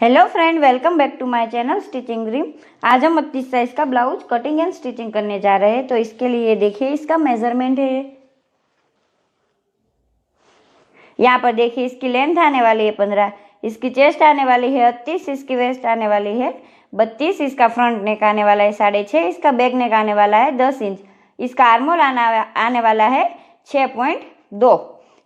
Hello friend, welcome back to my channel stitching dream. आज हम 32 size का blouse cutting and stitching करने जा रहे हैं। तो इसके लिए देखिए इसका मेजरमेंट है। यहाँ पर देखिए इसकी लेंथ आने वाली है 15, इसकी चेस्ट आने वाली है 38, इसकी वेस्ट आने वाली है 32, इसका फ्रंट नेक आने वाला है 6.5, इसका बैक नेक आने वाला है 10 इंच, इसका आर्मोल आने वाला है 6.2,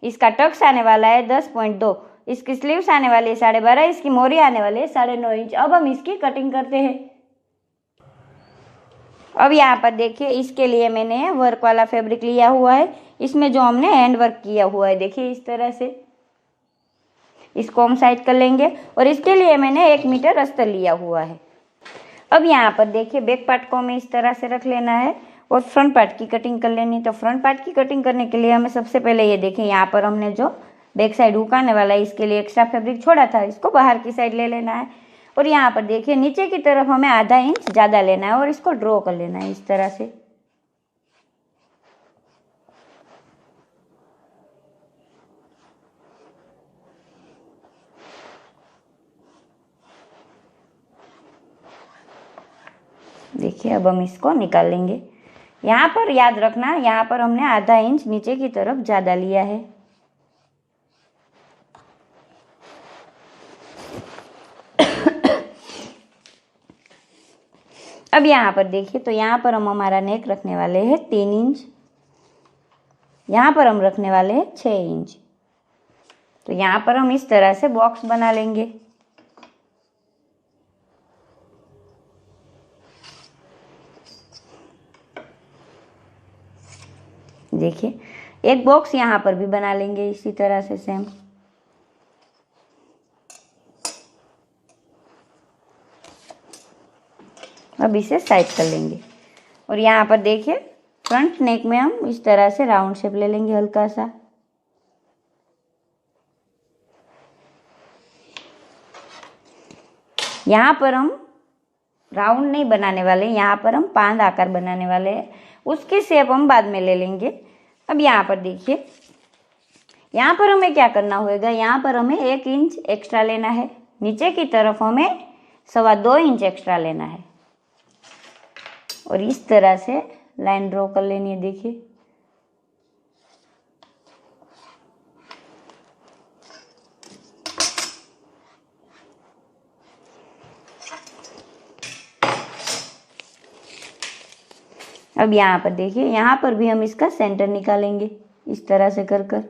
इसका टक्स आने वाला है 10.2, इसकी स्लीव्स आने वाली है 12.5, इसकी मोरी आने वाली है 9.5 इंच। अब हम इसकी कटिंग करते हैं। अब यहाँ पर देखिए इसके लिए मैंने वर्क वाला फैब्रिक लिया हुआ है। इसमें जो हमने हैंड वर्क किया हुआ है देखिए इस तरह से, इसको हम साइड कर लेंगे और इसके लिए मैंने 1 मीटर अस्तर लिया हुआ है। अब यहाँ पर देखिए बैक पार्ट को हमें इस तरह से रख लेना है और फ्रंट पार्ट की कटिंग कर लेनी। तो फ्रंट पार्ट की कटिंग करने के लिए हमें सबसे पहले ये देखिए यहाँ पर हमने जो बैक साइड हुक आने वाला है इसके लिए एक्स्ट्रा फैब्रिक छोड़ा था, इसको बाहर की साइड ले लेना है। और यहाँ पर देखिए नीचे की तरफ हमें आधा इंच ज़्यादा लेना है और इसको ड्रॉ कर लेना है इस तरह से। देखिए अब हम इसको निकाल लेंगे। यहाँ पर याद रखना, यहाँ पर हमने आधा इंच नीचे की तरफ ज़्यादा लिया है। अब यहाँ पर देखिए तो यहाँ पर हम हमारा नेक रखने वाले हैं 3 इंच, यहाँ पर हम रखने वाले हैं 6 इंच। तो यहाँ पर हम इस तरह से बॉक्स बना लेंगे। देखिए एक बॉक्स यहाँ पर भी बना लेंगे इसी तरह से सेम। अब इसे साइड कर लेंगे और यहाँ पर देखिए फ्रंट नेक में हम इस तरह से राउंड शेप ले लेंगे हल्का सा। यहाँ पर हम राउंड नहीं बनाने वाले, यहाँ पर हम पांद आकार बनाने वाले हैं, उसकी शेप हम बाद में ले लेंगे। अब यहाँ पर देखिए यहाँ पर हमें क्या करना होगा, यहाँ पर हमें 1 इंच एक्स्ट्रा लेना है, नीचे की तरफ हमें 2.25 इंच एक्स्ट्रा लेना है और इस तरह से लाइन ड्रॉ कर लेनी है। देखिए अब यहाँ पर देखिए यहाँ पर भी हम इसका सेंटर निकालेंगे इस तरह से कर कर,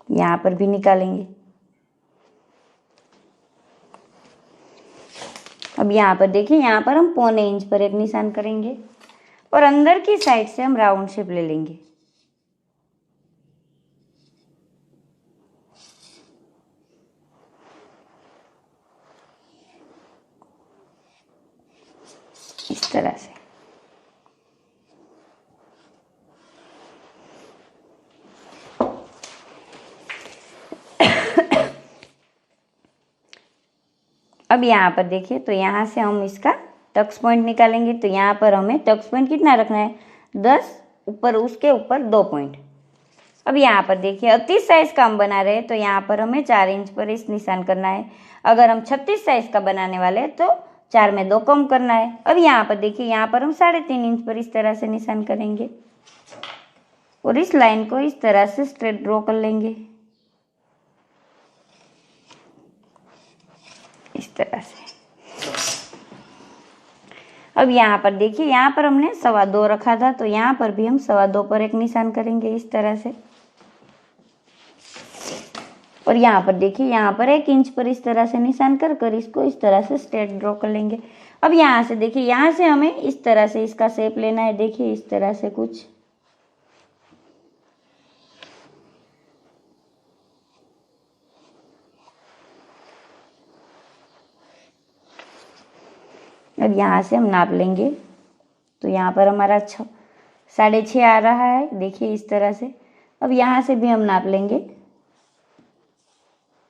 यहाँ पर भी निकालेंगे। अब यहाँ पर देखिए यहाँ पर हम 0.25 इंच पर एक निशान करेंगे और अंदर की साइड से हम राउंड शेप ले लेंगे। इस तरह से अब यहाँ पर देखिए तो यहाँ से हम इसका टक्स पॉइंट निकालेंगे। तो यहाँ पर हमें टक्स पॉइंट कितना रखना है, 10, ऊपर उसके ऊपर 2 पॉइंट। अब यहाँ पर देखिए 38 साइज का हम बना रहे हैं तो यहाँ पर हमें 4 इंच पर इस निशान करना है। अगर हम 36 साइज का बनाने वाले हैं तो 4 में 2 कम करना है। अब यहाँ पर देखिए यहाँ पर हम 3.5 इंच पर इस तरह से निशान करेंगे और इस लाइन को इस तरह से स्ट्रेट ड्रॉ कर लेंगे इस तरह से। अब यहाँ पर देखिए यहाँ पर हमने 2.25 रखा था तो यहाँ पर भी हम 2.25 पर एक निशान करेंगे इस तरह से। और यहाँ पर देखिए यहाँ पर 1 इंच पर इस तरह से निशान कर कर इसको इस तरह से स्ट्रेट ड्रॉ कर लेंगे। अब यहाँ से देखिए यहाँ से हमें इस तरह से इसका शेप लेना है। देखिए इस तरह से कुछ, अब यहाँ से हम नाप लेंगे तो यहाँ पर हमारा 6.5 आ रहा है। देखिए इस तरह से। अब यहाँ से भी हम नाप लेंगे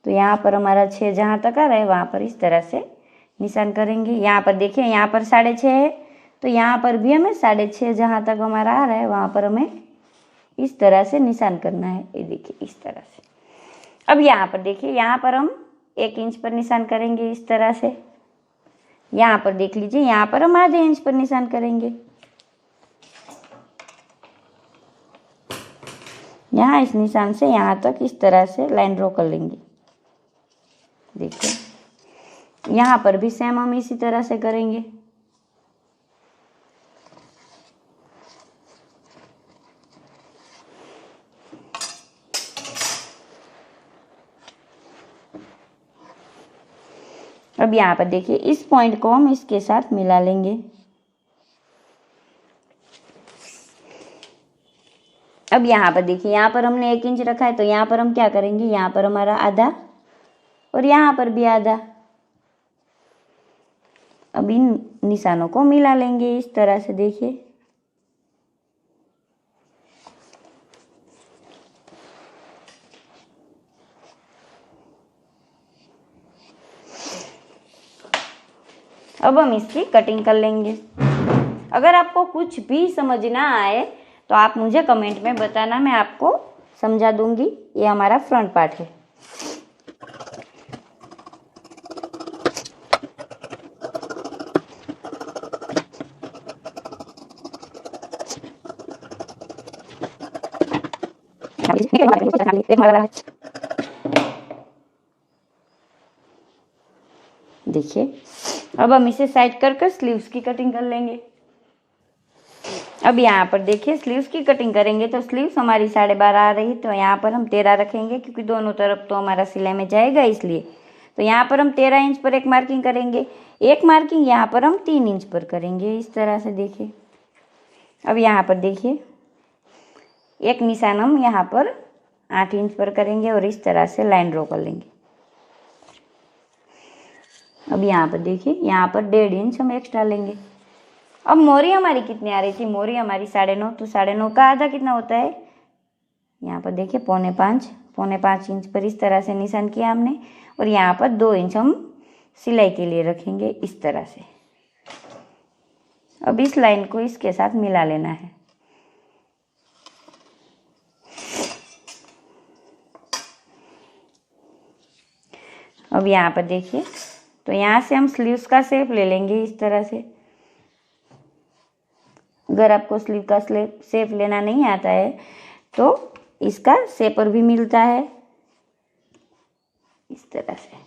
तो यहाँ पर हमारा 6 जहाँ तक आ रहा है वहाँ पर इस तरह से निशान करेंगे। यहाँ पर देखिए यहाँ पर 6.5 है तो यहाँ पर भी हमें 6.5 जहाँ तक हमारा आ रहा है वहाँ पर हमें इस तरह से निशान करना है। ये देखिए इस तरह से। अब यहाँ पर देखिए, यहाँ पर हम 1 इंच पर निशान करेंगे इस तरह से। यहाँ पर देख लीजिए, यहाँ पर हम आधे इंच पर निशान करेंगे। यहाँ इस निशान से यहाँ तक इस तरह से लाइन ड्रॉ कर लेंगे। देखिए यहाँ पर भी सेम हम इसी तरह से करेंगे। अब यहाँ पर देखिए, इस पॉइंट को हम इसके साथ मिला लेंगे। अब यहाँ पर देखिए, यहाँ पर हमने 1 इंच रखा है, तो यहाँ पर हम क्या करेंगे, यहाँ पर हमारा आधा और यहाँ पर भी आधा। अब इन निशानों को मिला लेंगे इस तरह से। देखिए अब हम इसकी कटिंग कर लेंगे। अगर आपको कुछ भी समझ ना आए तो आप मुझे कमेंट में बताना, मैं आपको समझा दूंगी। ये हमारा फ्रंट पार्ट है। देखिए अब हम इसे साइड कर स्लीव्स की कटिंग कर लेंगे। अब यहाँ पर देखिए, स्लीव्स की कटिंग करेंगे तो स्लीव्स हमारी 12.5 आ रही, तो यहाँ पर हम 13 रखेंगे, क्योंकि दोनों तरफ तो हमारा सिलाई में जाएगा इसलिए। तो यहाँ पर हम 13 इंच पर एक मार्किंग करेंगे। एक मार्किंग यहाँ पर हम 3 इंच पर करेंगे इस तरह से। देखिए अब यहाँ पर देखिए, एक निशान हम यहाँ पर 8 इंच पर करेंगे और इस तरह से लाइन ड्रॉ कर लेंगे। अब यहाँ पर देखिए, यहाँ पर 1.5 इंच हम एक्स्ट्रा लेंगे। अब मोरी हमारी कितनी आ रही थी, मोरी हमारी 9.5, तो 9.5 का आधा कितना होता है, यहाँ पर देखिए 4.5 इंच पर इस तरह से निशान किया हमने। और यहाँ पर 2 इंच हम सिलाई के लिए रखेंगे इस तरह से। अब इस लाइन को इसके साथ मिला लेना है। अब यहाँ पर देखिए, तो यहाँ से हम स्लीव्स का शेप ले लेंगे इस तरह से। अगर आपको स्लीव का शेप लेना नहीं आता है तो इसका शेपर भी मिलता है इस तरह से।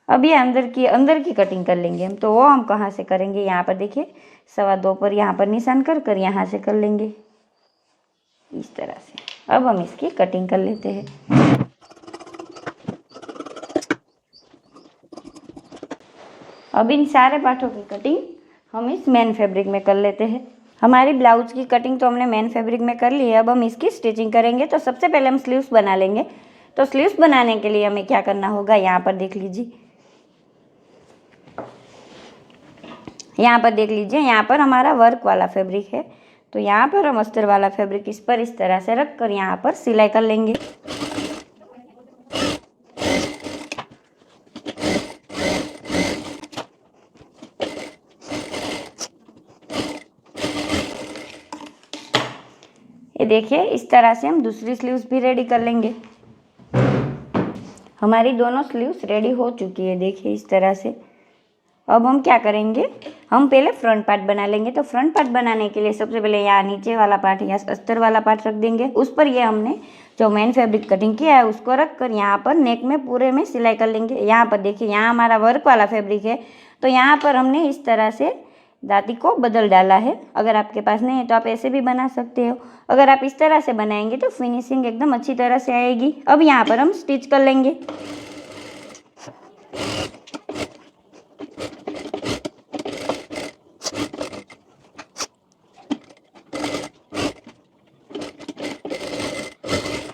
अब ये अंदर की कटिंग कर लेंगे हम, तो वो हम कहाँ से करेंगे, यहाँ पर देखिए 2.25 पर यहाँ पर निशान कर यहाँ से कर लेंगे इस तरह से। अब हम इसकी कटिंग कर लेते हैं। अब इन सारे पार्टों की कटिंग हम इस मेन फैब्रिक में कर लेते हैं। हमारी ब्लाउज की कटिंग तो हमने मेन फैब्रिक में कर ली है। अब हम इसकी स्टिचिंग करेंगे। तो सबसे पहले हम स्लीव्स बना लेंगे। तो स्लीव्स बनाने के लिए हमें क्या करना होगा, यहाँ पर देख लीजिए, यहाँ पर देख लीजिए, यहाँ पर हमारा वर्क वाला फैब्रिक है। तो यहाँ पर हम अस्तर वाला फैब्रिक इस पर इस तरह से रख कर यहाँ पर सिलाई कर लेंगे। ये देखिए, इस तरह से हम दूसरी स्लीव्स भी रेडी कर लेंगे। हमारी दोनों स्लीव्स रेडी हो चुकी है, देखिए इस तरह से। अब हम क्या करेंगे, हम पहले फ्रंट पार्ट बना लेंगे। तो फ्रंट पार्ट बनाने के लिए सबसे पहले यहाँ नीचे वाला पार्ट या अस्तर वाला पार्ट रख देंगे। उस पर ये हमने जो मेन फैब्रिक कटिंग किया है उसको रख कर यहाँ पर नेक में पूरे में सिलाई कर लेंगे। यहाँ पर देखिए, यहाँ हमारा वर्क वाला फैब्रिक है, तो यहाँ पर हमने इस तरह से दाती को बदल डाला है। अगर आपके पास नहीं है तो आप ऐसे भी बना सकते हो। अगर आप इस तरह से बनाएंगे तो फिनिशिंग एकदम अच्छी तरह से आएगी। अब यहाँ पर हम स्टिच कर लेंगे।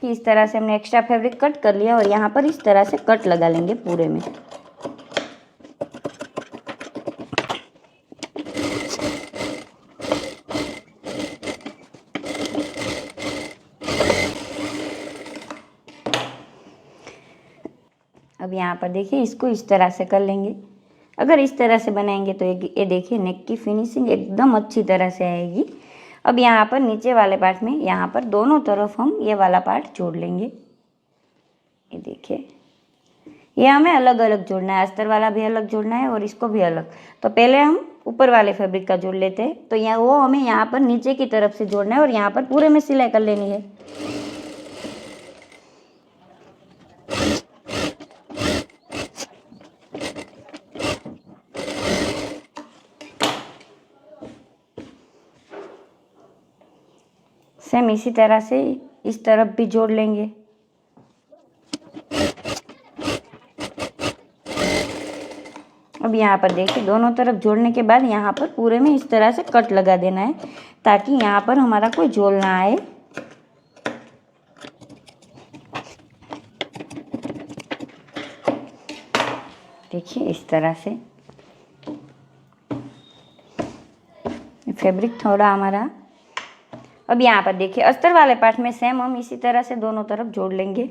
इस तरह से हमने एक्स्ट्रा फैब्रिक कट कर लिया और यहाँ पर इस तरह से कट लगा लेंगे पूरे में। अब यहाँ पर देखिए, इसको इस तरह से कर लेंगे। अगर इस तरह से बनाएंगे तो ये देखिए नेक की फिनिशिंग एकदम अच्छी तरह से आएगी। अब यहाँ पर नीचे वाले पार्ट में यहाँ पर दोनों तरफ हम ये वाला पार्ट जोड़ लेंगे ये देखिए, ये हमें अलग अलग जोड़ना है, अस्तर वाला भी अलग जोड़ना है और इसको भी अलग। तो पहले हम ऊपर वाले फैब्रिक का जोड़ लेते हैं। तो यहाँ वो हमें यहाँ पर नीचे की तरफ से जोड़ना है और यहाँ पर पूरे में सिलाई कर लेनी है। सेम इसी तरह से इस तरफ भी जोड़ लेंगे। अब यहाँ पर देखिए, दोनों तरफ जोड़ने के बाद यहाँ पर पूरे में इस तरह से कट लगा देना है ताकि यहाँ पर हमारा कोई झोल ना आए। देखिए इस तरह से फैब्रिक थोड़ा हमारा। अब यहाँ पर देखिए, अस्तर वाले पार्ट में सेम हम इसी तरह से दोनों तरफ जोड़ लेंगे।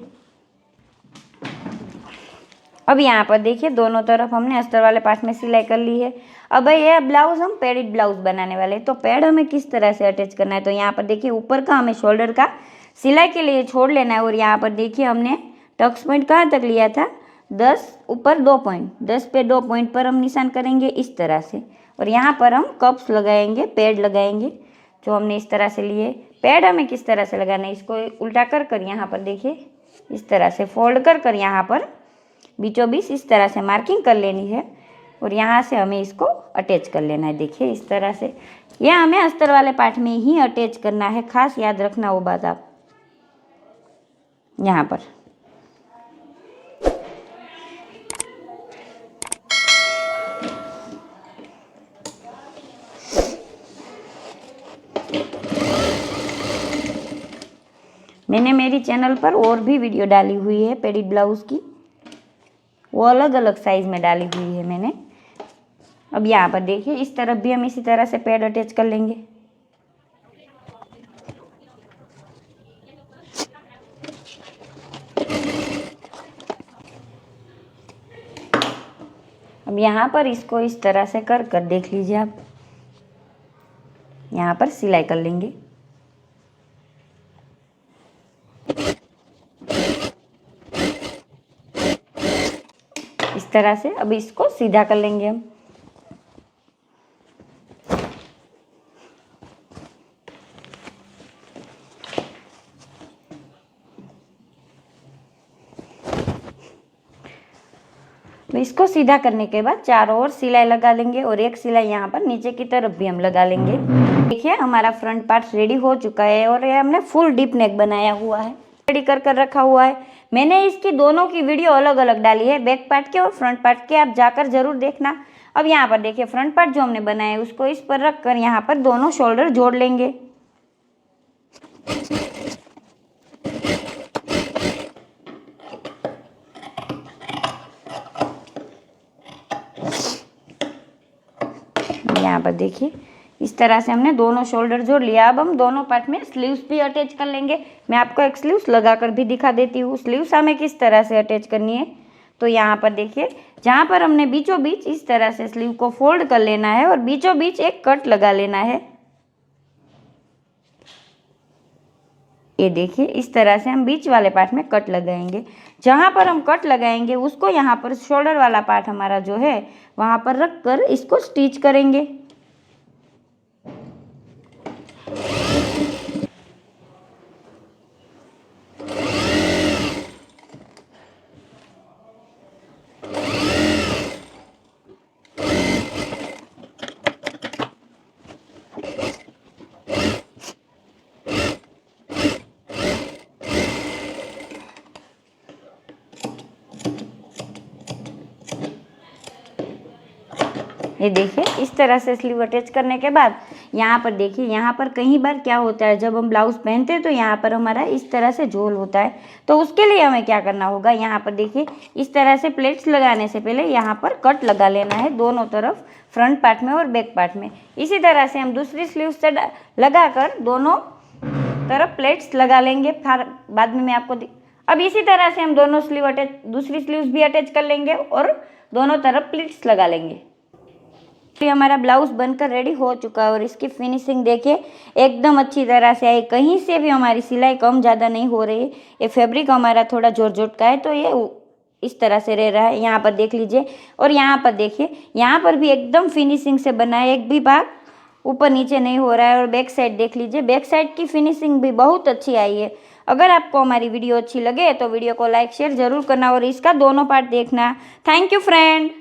अब यहाँ पर देखिए, दोनों तरफ हमने अस्तर वाले पार्ट में सिलाई कर ली है। अब ये ब्लाउज हम पैडेड ब्लाउज बनाने वाले हैं। तो पैड हमें किस तरह से अटैच करना है, तो यहाँ पर देखिए, ऊपर का हमें शोल्डर का सिलाई के लिए छोड़ लेना है। और यहाँ पर देखिए, हमने टक्स पॉइंट कहाँ तक लिया था, 10 ऊपर 2 पॉइंट, 10 पे 2 पॉइंट पर हम निशान करेंगे इस तरह से। और यहाँ पर हम कप्स लगाएंगे, पैड लगाएंगे जो हमने इस तरह से लिए। पैड हमें किस तरह से लगाना है, इसको उल्टा कर यहाँ पर देखिए, इस तरह से फोल्ड कर यहाँ पर बीचों बीच इस तरह से मार्किंग कर लेनी है और यहाँ से हमें इसको अटैच कर लेना है। देखिए इस तरह से, यह हमें अस्तर वाले पार्ट में ही अटैच करना है। खास याद रखना वो बात आप यहाँ पर। मैंने मेरी चैनल पर और भी वीडियो डाली हुई है पैडेड ब्लाउज की, वो अलग अलग साइज में डाली हुई है मैंने। अब यहाँ पर देखिए, इस तरफ भी हम इसी तरह से पैड अटैच कर लेंगे। अब यहाँ पर इसको इस तरह से कर देख लीजिए आप, यहाँ पर सिलाई कर लेंगे इस तरह से। अब इसको सीधा कर लेंगे हम। तो इसको सीधा करने के बाद चारों ओर सिलाई लगा लेंगे और एक सिलाई यहाँ पर नीचे की तरफ भी हम लगा लेंगे। देखिए हमारा फ्रंट पार्ट रेडी हो चुका है और ये हमने फुल डीप नेक बनाया हुआ है, रेडी कर रखा हुआ है। मैंने इसकी दोनों की वीडियो अलग अलग डाली है, बैक पार्ट के और फ्रंट पार्ट के, आप जाकर जरूर देखना। अब यहाँ पर देखिए, फ्रंट पार्ट जो हमने बनाया है उसको इस पर रख कर यहाँ पर दोनों शोल्डर जोड़ लेंगे। यहाँ पर देखिए, इस तरह से हमने दोनों शोल्डर जोड़ लिया। अब हम दोनों पार्ट में स्लीव्स भी अटैच कर लेंगे। मैं आपको एक स्लीव्स लगाकर भी दिखा देती हूँ। स्लीव्स हमें किस तरह से अटैच करनी है, तो यहाँ पर देखिए, जहाँ पर हमने बीचों बीच इस तरह से स्लीव को फोल्ड कर लेना है और बीचों बीच एक कट लगा लेना है। ये देखिए, इस तरह से हम बीच वाले पार्ट में कट लगाएंगे। जहाँ पर हम कट लगाएंगे उसको यहाँ पर शोल्डर वाला पार्ट हमारा जो है वहाँ पर रख कर इसको स्टिच करेंगे। ये देखिए, इस तरह से स्लीव अटैच करने के बाद यहाँ पर देखिए, यहाँ पर कई बार क्या होता है, जब हम ब्लाउज पहनते हैं तो यहाँ पर हमारा इस तरह से झोल होता है। तो उसके लिए हमें क्या करना होगा, यहाँ पर देखिए, इस तरह से प्लेट्स लगाने से पहले यहाँ पर कट लगा लेना है दोनों तरफ, फ्रंट पार्ट में और बैक पार्ट में। इसी तरह से हम दूसरी स्लीव से लगाकर दोनों तरफ प्लेट्स लगा लेंगे। फिर बाद में मैं आपको अब इसी तरह से हम दोनों स्लीव अटैच, दूसरी स्लीव्स भी अटैच कर लेंगे और दोनों तरफ प्लेट्स लगा लेंगे। ये हमारा ब्लाउज बनकर रेडी हो चुका है और इसकी फिनिशिंग देखिए एकदम अच्छी तरह से आई। कहीं से भी हमारी सिलाई कम ज़्यादा नहीं हो रही है। ये फैब्रिक हमारा थोड़ा जॉर्जेट का है तो ये इस तरह से रह रहा है। यहाँ पर देख लीजिए और यहाँ पर देखिए, यहाँ पर भी एकदम फिनिशिंग से बना है, एक भी भाग ऊपर नीचे नहीं हो रहा है। और बैक साइड देख लीजिए, बैक साइड की फिनिशिंग भी बहुत अच्छी आई है। अगर आपको हमारी वीडियो अच्छी लगे तो वीडियो को लाइक शेयर जरूर करना और इसका दोनों पार्ट देखना। Thank you friend.